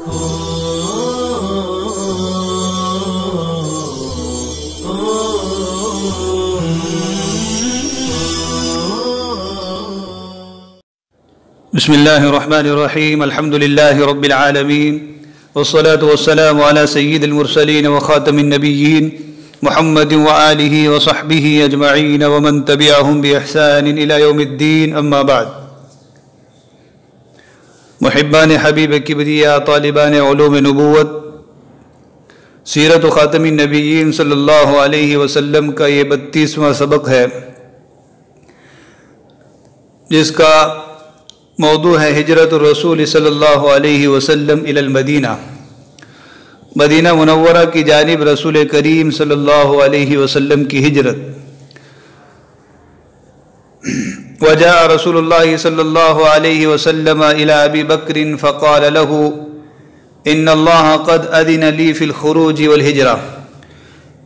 بسم اللہ الرحمن الرحیم الحمد للہ رب العالمین والصلاة والسلام على سید المرسلین وخاتم النبیین محمد وآلہ وصحبہ اجمعین ومن تبعہم بإحسان الى یوم الدین اما بعد۔ محبان حبیب کبریا، طالبان علوم نبوت، سیرت خاتم النبیین صلی اللہ علیہ وسلم کا یہ 32واں سبق ہے، جس کا موضوع ہے ہجرت الرسول صلی اللہ علیہ وسلم الی المدینہ، مدینہ منورہ کی جانب رسول کریم صلی اللہ علیہ وسلم کی ہجرت۔ وجاء رسول اللہ صلی اللہ علیہ وسلم الی ابی بکر فقال له ان اللہ قد اذن لی فی الخروج والہجرہ۔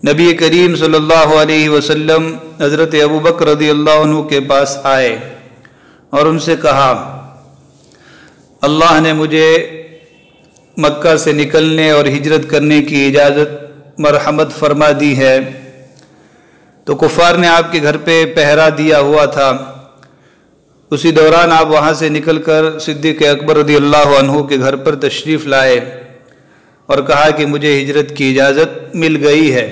نبی کریم صلی اللہ علیہ وسلم حضرت ابو بکر رضی اللہ عنہ کے پاس آئے اور ان سے کہا، اللہ نے مجھے مکہ سے نکلنے اور ہجرت کرنے کی اجازت مرحمت فرما دی ہے۔ تو کفار نے آپ کے گھر پہ پہرا دیا ہوا تھا، اسی دوران آپ وہاں سے نکل کر صدیق اکبر رضی اللہ عنہ کے گھر پر تشریف لائے اور کہا کہ مجھے ہجرت کی اجازت مل گئی ہے۔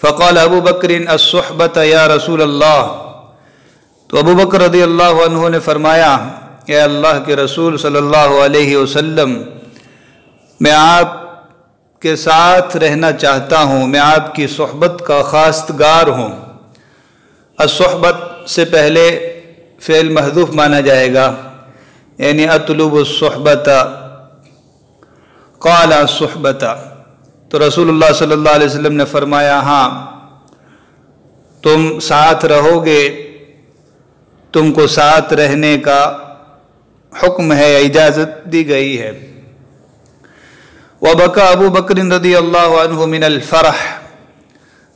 فقال ابو بکر الصحبۃ یا رسول اللہ۔ تو ابو بکر رضی اللہ عنہ نے فرمایا، اے اللہ کے رسول صلی اللہ علیہ وسلم، میں آپ کے ساتھ رہنا چاہتا ہوں، میں آپ کی صحبت کا خواستگار ہوں۔ الصحبت سے پہلے فعل محذوف مانا جائے گا، یعنی اطلب الصحبت، قال الصحبت۔ تو رسول اللہ صلی اللہ علیہ وسلم نے فرمایا، ہاں تم ساتھ رہو گے، تم کو ساتھ رہنے کا حکم ہے، اجازت دی گئی ہے۔ وبکا ابو بکر رضی اللہ عنہ من الفرح۔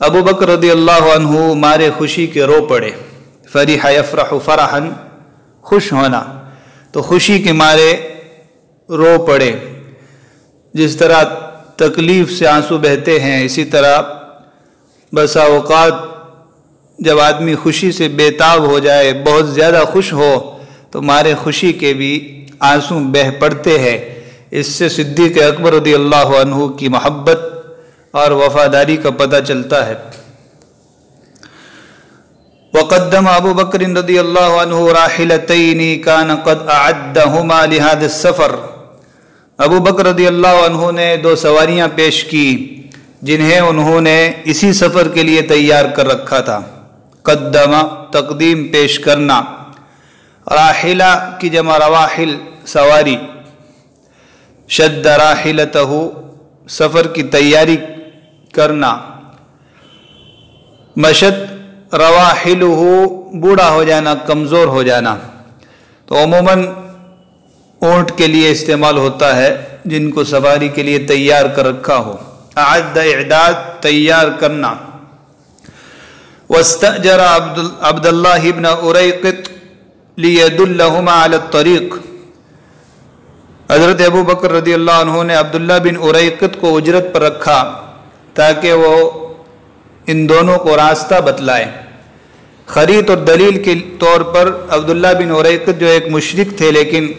ابو بکر رضی اللہ عنہ مارے خوشی کے رو پڑے۔ فرح یفرح فرحا، خوش ہونا، تو خوشی کے مارے رو پڑے۔ جس طرح تکلیف سے آنسو بہتے ہیں، اسی طرح بسا اوقات جب آدمی خوشی سے بےتاب ہو جائے، بہت زیادہ خوش ہو، تو مارے خوشی کے بھی آنسو بہہ پڑتے ہیں۔ اس سے صدیق اکبر رضی اللہ عنہ کی محبت اور وفاداری کا پتہ چلتا ہے۔ وقدم ابو بکر رضی اللہ عنہ راحلتین کان قد اعدہما لہذا السفر۔ ابو بکر رضی اللہ عنہ نے 2 سواریاں پیش کی جنہیں انہوں نے اسی سفر کے لیے تیار کر رکھا تھا۔ قدم تقدیم پیش کرنا، راحلہ کی جمع رواحل سواری، شد راحلتہ سفر کی تیاری کرنا، مشد رواحلہ بوڑھا ہو جانا، کمزور ہو جانا۔ تو عموماً اونٹ کے لیے استعمال ہوتا ہے جن کو سواری کے لیے تیار کر رکھا ہو۔ اعد اعداد، تیار کرنا۔ واستأجر عبد اللہ ابن اریقط لیدلہما علی الطریق۔ حضرت ابو بکر رضی اللہ عنہ نے عبداللہ بن اریقط کو اجرت پر رکھا تاکہ وہ ان دونوں کو راستہ بتلائے۔ خرید اور دلیل کے طور پر عبداللہ بن اریقط جو ایک مشرک تھے لیکن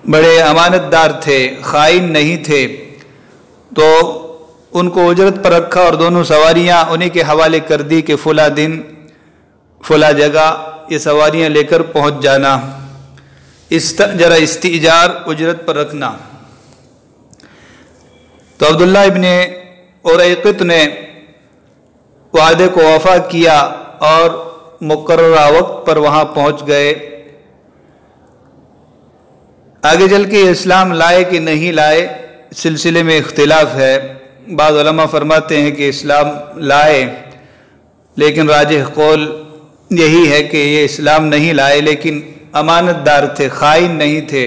بڑے امانت دار تھے، خائن نہیں تھے، تو ان کو اجرت پر رکھا اور دونوں سواریاں انہی کے حوالے کر دی کہ فلاں دن فلاں جگہ یہ سواریاں لے کر پہنچ جانا۔ استأجر، استئجار، اجرت پر رکھنا۔ تو عبداللہ ابن اریقط نے وعدے کو وفا کیا اور مقررہ وقت پر وہاں پہنچ گئے۔ آگے چل کے اسلام لائے کہ نہیں لائے، سلسلے میں اختلاف ہے۔ بعض علماء فرماتے ہیں کہ اسلام لائے، لیکن راجح قول یہی ہے کہ یہ اسلام نہیں لائے، لیکن امانت دار تھے، خائن نہیں تھے۔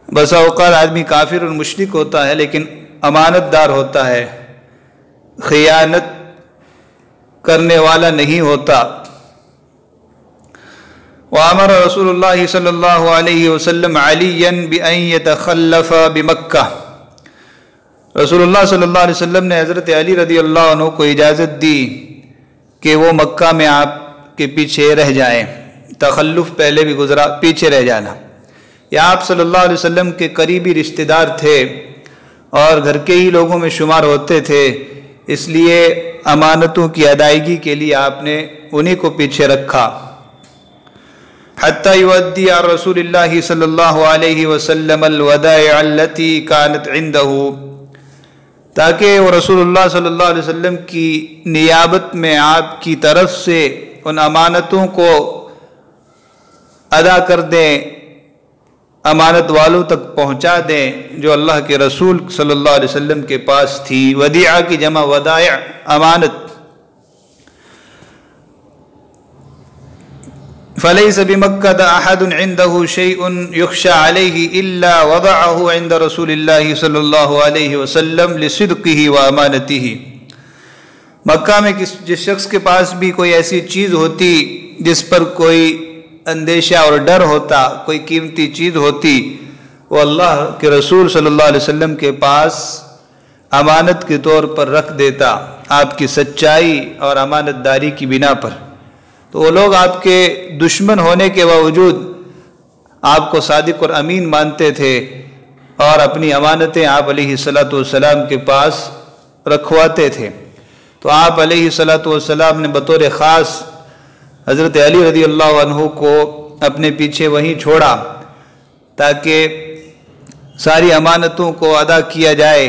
بسا اوقات آدمی کافر اور مشرک ہوتا ہے لیکن امانت دار ہوتا ہے، خیانت کرنے والا نہیں ہوتا۔ وامر رسول اللہ صلی اللہ علیہ وسلم علیًا بأن يتخلف بمکہ، رسول اللہ صلی اللہ علیہ وسلم نے حضرت علی رضی اللہ عنہ کو اجازت دی کہ وہ مکہ میں آپ کے پیچھے رہ جائیں۔ تخلف پہلے بھی گزرا، پیچھے رہ جانا۔ یہ آپ صلی اللہ علیہ وسلم کے قریبی رشتہ دار تھے اور گھر کے ہی لوگوں میں شمار ہوتے تھے، اس لیے امانتوں کی ادائیگی کے لیے آپ نے انہی کو پیچھے رکھا۔ حتی یودی عن رسول اللہ صلی اللہ علیہ وسلم الودائع التي كانت عنده، تاکہ وہ رسول اللہ صلی اللہ علیہ وسلم کی نیابت میں آپ کی طرف سے ان امانتوں کو ادا کر دیں، امانت والوں تک پہنچا دیں جو اللہ کے رسول صلی اللہ علیہ وسلم کے پاس تھی۔ ودیعہ کی جمع ودائع، امانت۔ فلیس بمکہ احد عنده شیء یخشى علیہ الا وضعه عند رسول اللہ صلی اللہ علیہ وسلم لصدقہ وامانتہ، مکہ میں جس شخص کے پاس بھی کوئی ایسی چیز ہوتی جس پر کوئی اندیشہ اور ڈر ہوتا، کوئی قیمتی چیز ہوتی، وہ اللہ کے رسول صلی اللہ علیہ وسلم کے پاس امانت کے طور پر رکھ دیتا، آپ کی سچائی اور امانت داری کی بنا پر۔ تو وہ لوگ آپ کے دشمن ہونے کے باوجود آپ کو صادق اور امین مانتے تھے اور اپنی امانتیں آپ علیہ الصلوۃ والسلام کے پاس رکھواتے تھے۔ تو آپ علیہ الصلوۃ والسلام نے بطور خاص حضرت علی رضی اللہ عنہ کو اپنے پیچھے وہیں چھوڑا تاکہ ساری امانتوں کو ادا کیا جائے۔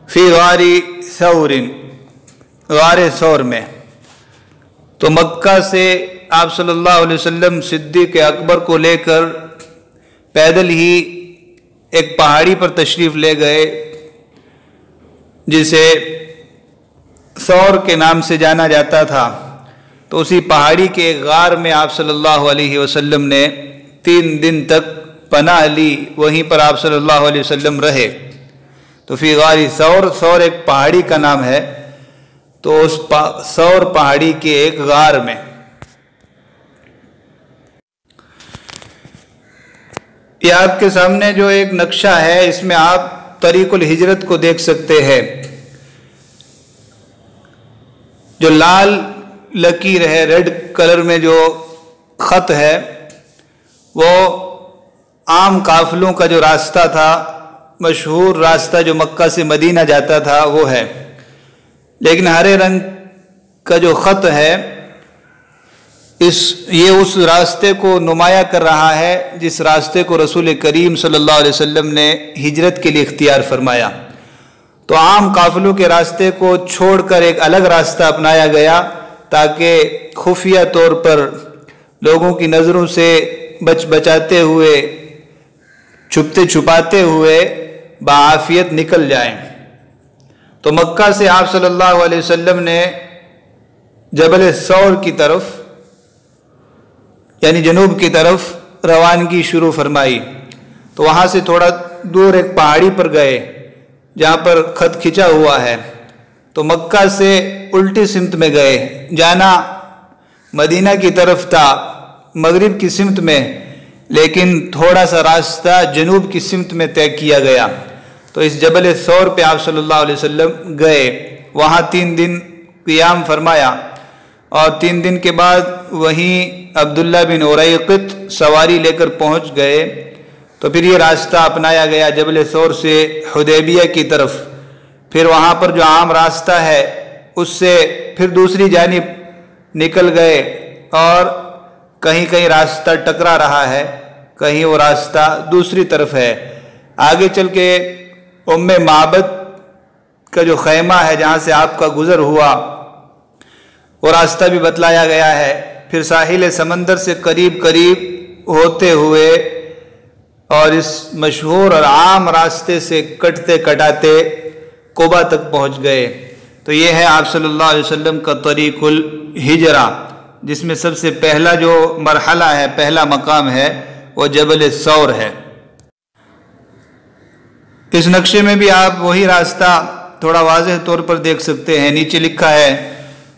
فی غار ثور، غار ثور میں۔ تو مکہ سے آپ صلی اللہ علیہ وسلم صدیق اکبر کو لے کر پیدل ہی ایک پہاڑی پر تشریف لے گئے جسے ثور کے نام سے جانا جاتا تھا۔ تو اسی پہاڑی کے ایک غار میں آپ صلی اللہ علیہ وسلم نے 3 دن تک پناہ لی، وہیں پر آپ صلی اللہ علیہ وسلم رہے۔ تو فی غار ثور، ثور ایک پہاڑی کا نام ہے، تو اس ثور پہاڑی کے ایک غار میں۔ یہ آپ کے سامنے جو ایک نقشہ ہے، اس میں آپ طریق الہجرت کو دیکھ سکتے ہیں۔ جو لال لکیر ہے، ریڈ کلر میں جو خط ہے، وہ عام قافلوں کا جو راستہ تھا، مشہور راستہ جو مکہ سے مدینہ جاتا تھا، وہ ہے۔ لیکن ہرے رنگ کا جو خط ہے، یہ اس راستے کو نمایاں کر رہا ہے جس راستے کو رسول کریم صلی اللہ علیہ وسلم نے ہجرت کے لیے اختیار فرمایا۔ تو عام قافلوں کے راستے کو چھوڑ کر ایک الگ راستہ اپنایا گیا تاکہ خفیہ طور پر لوگوں کی نظروں سے بچاتے ہوئے، چھپتے چھپاتے ہوئے بعافیت نکل جائیں۔ تو مکہ سے آپ صلی اللہ علیہ وسلم نے جبل ثور کی طرف، یعنی جنوب کی طرف روانگی شروع فرمائی۔ تو وہاں سے تھوڑا دور ایک پہاڑی پر گئے جہاں پر خط کھنچا ہوا ہے۔ تو مکہ سے الٹی سمت میں گئے، جانا مدینہ کی طرف تھا، مغرب کی سمت میں، لیکن تھوڑا سا راستہ جنوب کی سمت میں طے کیا گیا۔ تو اس جبل ثور پہ آپ صلی اللہ علیہ وسلم گئے، وہاں 3 دن قیام فرمایا، اور 3 دن کے بعد وہیں عبداللہ بن اریقط سواری لے کر پہنچ گئے۔ تو پھر یہ راستہ اپنایا گیا جبل ثور سے حدیبیہ کی طرف۔ پھر وہاں پر جو عام راستہ ہے اس سے پھر دوسری جانب نکل گئے، اور کہیں کہیں راستہ ٹکرا رہا ہے، کہیں وہ راستہ دوسری طرف ہے۔ آگے چل کے ام معبد کا جو خیمہ ہے جہاں سے آپ کا گزر ہوا، وہ راستہ بھی بتلایا گیا ہے۔ پھر ساحل سمندر سے قریب قریب ہوتے ہوئے اور اس مشہور اور عام راستے سے کٹتے کٹاتے قبا تک پہنچ گئے۔ تو یہ ہے آپ صلی اللہ علیہ وسلم کا طریق الہجرہ، جس میں سب سے پہلا جو مرحلہ ہے، پہلا مقام ہے، وہ جبل ثور ہے۔ اس نقشے میں بھی آپ وہی راستہ تھوڑا واضح طور پر دیکھ سکتے ہیں۔ نیچے لکھا ہے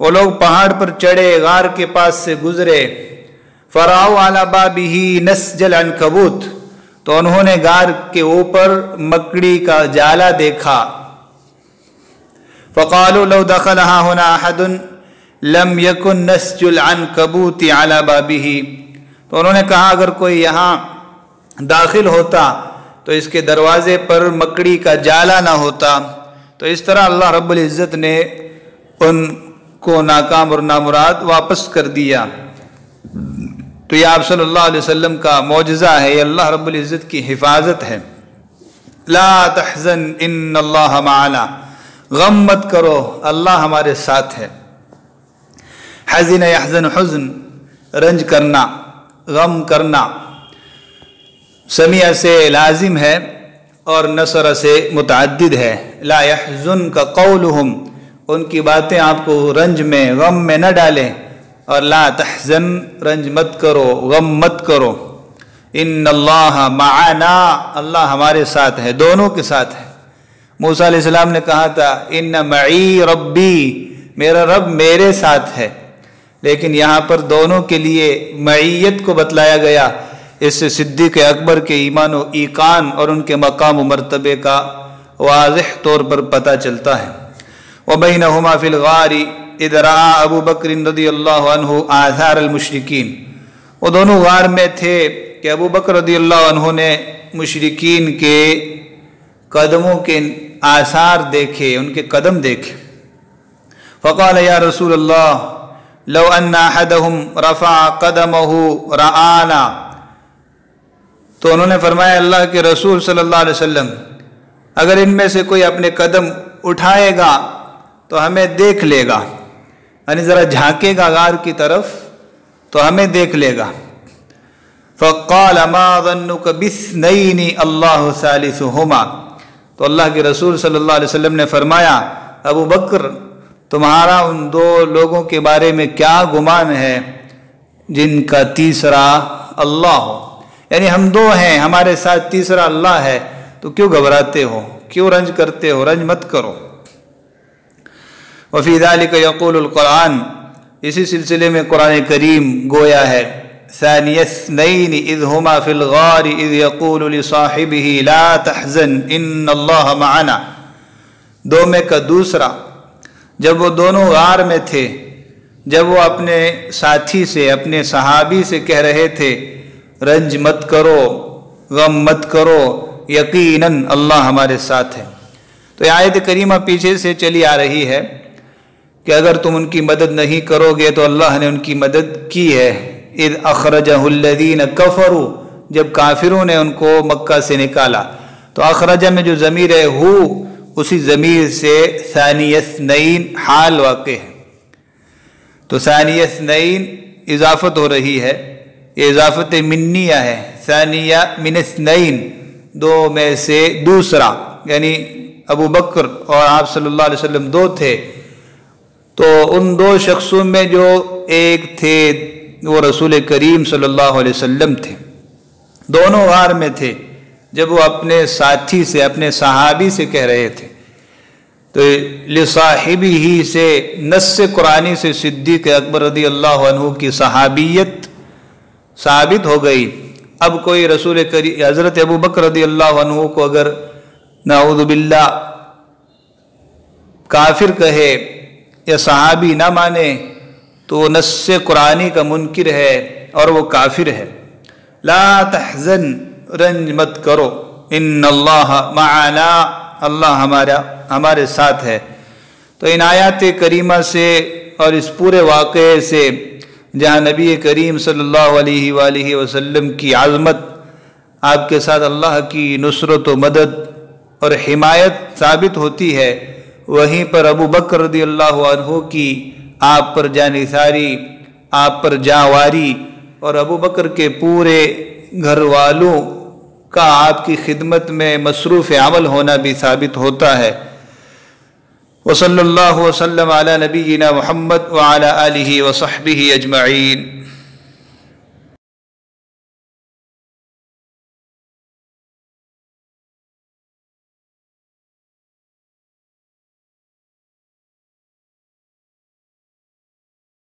وہ لوگ پہاڑ پر چڑھے، غار کے پاس سے گزرے، فراؤ علی بابہ نسج العنکبوت، تو انہوں نے غار کے اوپر مکڑی کا جالا دیکھا، فقالوا لو دخل هنا احد لم يكن نسج العنکبوت علی بابہ، تو انہوں نے کہا اگر کوئی یہاں داخل ہوتا تو اس کے دروازے پر مکڑی کا جالا نہ ہوتا۔ تو اس طرح اللہ رب العزت نے ان کو ناکام اور نامراد واپس کر دیا۔ تو یہ آپ صلی اللہ علیہ وسلم کا معجزہ ہے، یہ اللہ رب العزت کی حفاظت ہے۔ لا تحزن ان اللہ معنا، غم مت کرو اللہ ہمارے ساتھ ہے۔ حزن یحزن حزن، رنج کرنا، غم کرنا، سمیع سے لازم ہے اور نصر سے متعدد ہے۔ لا یحزن کا قولہم، ان کی باتیں آپ کو رنج میں، غم میں نہ ڈالیں، اور لا تحزن، رنج مت کرو، غم مت کرو۔ ان اللہ معنا، اللہ ہمارے ساتھ ہے، دونوں کے ساتھ ہے۔ موسیٰ علیہ السلام نے کہا تھا ان معی ربی، میرا رب میرے ساتھ ہے، لیکن یہاں پر دونوں کے لیے معیت کو بتلایا گیا۔ اس سے صدیق اکبر کے ایمان و ایقان اور ان کے مقام و مرتبے کا واضح طور پر پتہ چلتا ہے۔ وَبَيْنَهُمَا فِي الْغَارِ اِذْ رَأَى أَبُو بَكْرٍ رضی اللہ عنہ آثار المشرکین، وہ دونوں غار میں تھے کہ ابو بکر رضی اللہ عنہ نے مشرکین کے قدموں کے آثار دیکھے، ان کے قدم دیکھے۔ فقال یا رسول اللہ لو ان احدهم رفع قدمه رآنا، تو انہوں نے فرمایا اللہ کے رسول صلی اللہ علیہ وسلم اگر ان میں سے کوئی اپنے قدم اٹھائے گا تو ہمیں دیکھ لے گا، یعنی ذرا جھانکے گا غار کی طرف تو ہمیں دیکھ لے گا۔ فقال ما ظنك باثنين اللہ ثالثهما، تو اللہ کے رسول صلی اللہ علیہ وسلم نے فرمایا ابو بکر تمہارا ان دو لوگوں کے بارے میں کیا گمان ہے جن کا تیسرا اللہ ہو، یعنی ہم دو ہیں، ہمارے ساتھ تیسرا اللہ ہے، تو کیوں گھبراتے ہو، کیوں رنج کرتے ہو، رنج مت کرو۔ وفی ذلک یقول القرآن، اسی سلسلے میں قرآن کریم گویا ہے ثانی اثنین اذ ہما فی الغار اذ یقول لصاحبہ لا تحزن ان اللہ معنا، دو میں کا دوسرا، جب وہ دونوں غار میں تھے، جب وہ اپنے ساتھی سے، اپنے صحابی سے کہہ رہے تھے رنج مت کرو، غم مت کرو، یقیناً اللہ ہمارے ساتھ ہے۔ تو یہ آیت کریمہ پیچھے سے چلی آ رہی ہے کہ اگر تم ان کی مدد نہیں کرو گے تو اللہ نے ان کی مدد کی ہے۔ اذ اخرجہ الذین کفروا، جب کافروں نے ان کو مکہ سے نکالا، تو اخرجہ میں جو ضمیر ہے ہو، اسی ضمیر سے ثانی اثنین حال واقع ہے، تو ثانی اثنین اضافت ہو رہی ہے، یہ اضافت منیہ ہے، ثانیہ من اثنین، دو میں سے دوسرا، یعنی ابو بکر اور آپ صلی اللہ علیہ وسلم دو تھے، تو ان دو شخصوں میں جو ایک تھے وہ رسول کریم صلی اللہ علیہ وسلم تھے، دونوں غار میں تھے جب وہ اپنے ساتھی سے، اپنے صحابی سے کہہ رہے تھے، تو لصاحبہ ہی سے نص قرآنی سے صدیق اکبر رضی اللہ عنہ کی صحابیت ثابت ہو گئی۔ اب کوئی رسول کریم حضرت ابو بکر رضی اللہ عنہ کو اگر نعوذ باللہ کافر کہے یا صحابی نہ مانے تو وہ نص قرآنی کا منکر ہے اور وہ کافر ہے۔ لا تحزن، رنج مت کرو، ان اللہ معنا، اللہ ہمارے ساتھ ہے۔ تو ان آیات کریمہ سے اور اس پورے واقعے سے جہاں نبی کریم صلی اللہ علیہ وآلہ وسلم کی عظمت، آپ کے ساتھ اللہ کی نصرت و مدد اور حمایت ثابت ہوتی ہے، وہیں پر ابو بکر رضی اللہ عنہ کی آپ پر جانثاری، آپ پر جاواری، اور ابو بکر کے پورے گھر والوں کا آپ کی خدمت میں مصروف عمل ہونا بھی ثابت ہوتا ہے۔ وصلی اللہ وسلم علی نبینا محمد وعلی آلہ وصحبہ اجمعین۔